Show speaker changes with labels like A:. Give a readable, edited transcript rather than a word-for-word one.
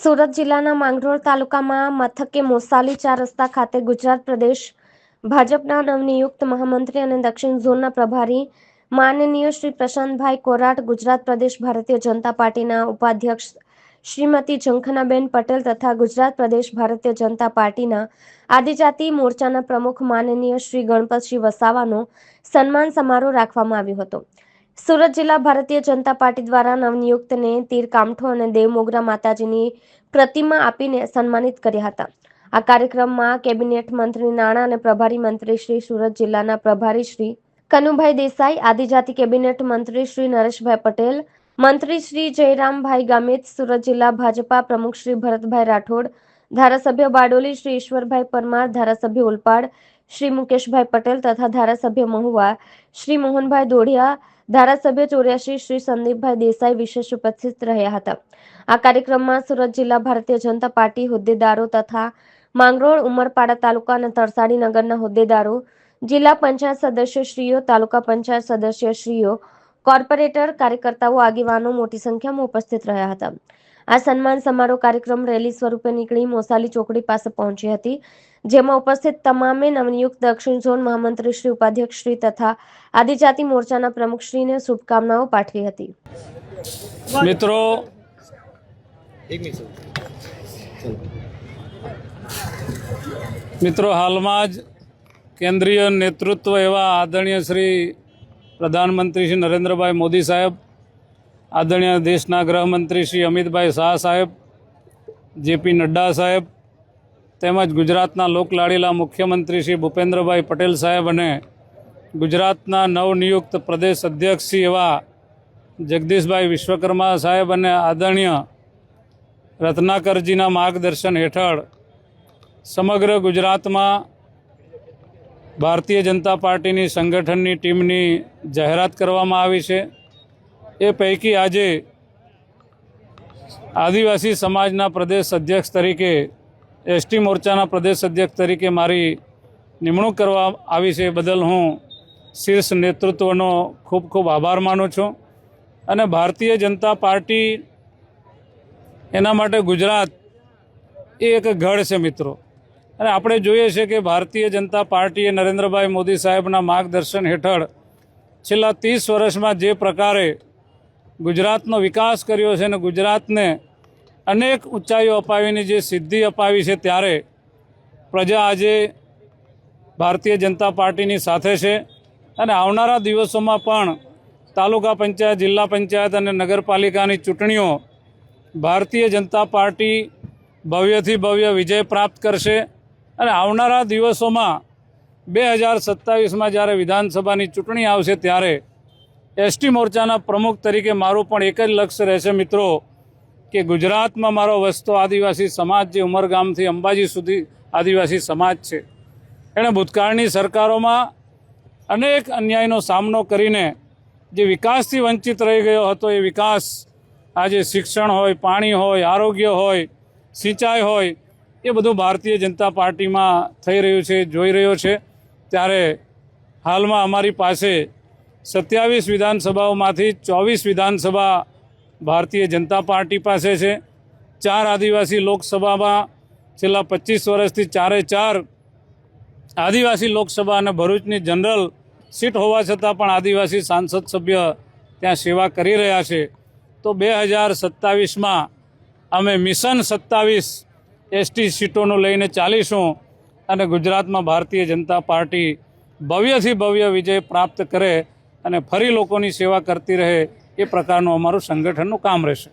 A: સુરત જિલ્લાના માંગરોળ તાલુકામાં મથકે મોસાલી 4 રસ્તા ખાતે ગુજરાત પ્રદેશ ભાજપના નવનિયુક્ત મહામંત્રી અને દક્ષિણ ઝોનના પ્રભારી માનનીય શ્રી પ્રશાંતભાઈ કોરાટ, ગુજરાત પ્રદેશ ભારતીય જનતા પાર્ટીના ઉપાધ્યક્ષ શ્રીમતી ઝંખનાબેન પટેલ તથા ગુજરાત પ્રદેશ ભારતીય જનતા પાર્ટીના આદિજાતિ મોરચાના પ્રમુખ માનનીય શ્રી ગણપતસિંહ વસાવાનો સન્માન સમારોહ રાખવામાં આવ્યો હતો। સુરત જિલ્લા ભારતીય જનતા પાર્ટી દ્વારા નવનિયુક્તને તીર કામઠો અને દેવમોગરા માતાજીની પ્રતિમા આપીને સન્માનિત કર્યા હતા। આ કાર્યક્રમમાં કેબિનેટ મંત્રી નાણાં અને પ્રભારી મંત્રી શ્રી, સુરત જિલ્લાના પ્રભારી શ્રી કનુભાઈ દેસાઈ, આદિજાતિ કેબિનેટ મંત્રી શ્રી નરેશભાઈ પટેલ, મંત્રી શ્રી જયરામભાઈ ગામિત, સુરત જિલ્લા ભાજપા પ્રમુખ શ્રી ભરતભાઈ રાઠોડ, ધારાસભ્ય બારડોલી શ્રી ઈશ્વરભાઈ પરમાર, ધારાસભ્ય ઓલપાડ શ્રી મુકેશભાઈ પટેલ તથા ધારાસભ્ય મહુવા શ્રી મોહનભાઈ દોડિયા, ધારાસભ્ય 84 શ્રી સંદીપભાઈ દેસાઈ વિશેષ ઉપસ્થિત રહ્યા હતા। આ કાર્યક્રમમાં સુરત જિલ્લા ભારતીય જનતા પાર્ટી હોદ્દેદારો તથા માંગરોળ, ઉમરપાડા તાલુકા અને તરસાડી નગરના હોદ્દેદારો, જિલ્લા પંચાયત સદસ્યશ્રીઓ, તાલુકા પંચાયત સદસ્યશ્રીઓ, કોર્પોરેટર, કાર્યકર્તાઓ, આગેવાનો મોટી સંખ્યામાં ઉપસ્થિત રહ્યા હતા। આ સન્માન સમારોહ કાર્યક્રમ રેલી સ્વરૂપે નીકળી મોસાલી ચોકડી પાસે પહોંચી હતી, જેમાં ઉપસ્થિત તમામે નવનિયુક્ત દક્ષિણ ઝોન મહામંત્રી શ્રી, ઉપાધ્યક્ષ શ્રી તથા આદિજાતિ મોરચાના પ્રમુખશ્રીને શુભકામનાઓ પાઠવી હતી।
B: મિત્રો, હાલમાં જ કેન્દ્રીય નેતૃત્વ એવા આદરણીય શ્રી પ્રધાનમંત્રી શ્રી નરેન્દ્રભાઈ મોદી સાહેબ, આદરણીય દેશના ગૃહમંત્રી શ્રી અમિતભાઈ શાહ સાહેબ, જેપી નડ્ડા સાહેબ તેમજ ગુજરાતના લોકલાડીલા મુખ્યમંત્રી શ્રી ભૂપેન્દ્રભાઈ પટેલ સાહેબ અને ગુજરાતના નવનિયુક્ત પ્રદેશ અધ્યક્ષ શ્રી એવા જગદીશભાઈ વિશ્વકર્મા સાહેબ અને આદરણીય રત્નાકરજીના માર્ગદર્શન હેઠળ સમગ્ર ગુજરાતમાં ભારતીય જનતા પાર્ટીની સંગઠનની ટીમની જાહેરાત કરવામાં આવી છે। એ પૈકી આજે આદિવાસી સમાજના પ્રદેશ અધ્યક્ષ તરીકે, એસટી મોરચાના પ્રદેશ અધ્યક્ષ તરીકે મારી નિમણૂક કરવા આવી છે, બદલ હું શીર્ષ નેતૃત્વનો ખૂબ ખૂબ આભાર માનું છું। અને ભારતીય જનતા પાર્ટી, એના માટે ગુજરાત એ એક ગઢ છે મિત્રો। અને આપણે જોઈએ છે કે ભારતીય જનતા પાર્ટીએ નરેન્દ્રભાઈ મોદી સાહેબના માર્ગદર્શન હેઠળ છેલ્લા 30 વર્ષમાં જે પ્રકારે ગુજરાતનો વિકાસ કર્યો છે અને ગુજરાતને અનેક ઊંચાઈઓ અપાવીને જે સિદ્ધિ અપાવી છે, ત્યારે પ્રજા આજે ભારતીય જનતા પાર્ટીની સાથે છે। અને આવનારા દિવસોમાં પણ તાલુકા પંચાયત, જિલ્લા પંચાયત અને નગરપાલિકાની ચૂંટણીઓ ભારતીય જનતા પાર્ટી ભવ્યથી ભવ્ય વિજય પ્રાપ્ત કરશે। અને આવનારા દિવસોમાં 2027માં જ્યારે વિધાનસભાની ચૂંટણી આવશે, ત્યારે એસટી મોરચાના પ્રમુખ તરીકે મારું પણ એક જ લક્ષ્ય રહેશે મિત્રો, કે ગુજરાતમાં મારો વસતો આદિવાસી સમાજ, જે ઉમરગામથી અંબાજી સુધી આદિવાસી સમાજ છે, એણે ભૂતકાળની સરકારોમાં અનેક અન્યાયનો સામનો કરીને જે વિકાસથી વંચિત રહી ગયો હતો, એ વિકાસ આજે શિક્ષણ હોય, પાણી હોય, આરોગ્ય હોય, સિંચાઈ હોય, એ બધું ભારતીય જનતા પાર્ટીમાં થઈ રહ્યું છે, જોઈ રહ્યો છે। ત્યારે હાલમાં અમારી પાસે 27 વિધાનસભાઓમાંથી 24 વિધાનસભા ભારતીય જનતા પાર્ટી પાસે છે। 4 આદિવાસી લોકસભામાં છેલ્લા 25 વર્ષથી 4 આદિવાસી લોકસભા અને ભરૂચની જનરલ સીટ હોવા છતાં પણ આદિવાસી સાંસદ સભ્ય ત્યાં સેવા કરી રહ્યા છે। તો 2027માં અમે મિશન 27 એસટી સીટોનું લઈને ચાલીશું અને ગુજરાતમાં ભારતીય જનતા પાર્ટી ભવ્યથી ભવ્ય વિજય પ્રાપ્ત કરે અને ફરી લોકોની સેવા કરતી રહે, એ પ્રકારનું અમારું સંગઠનનું કામ રહેશે।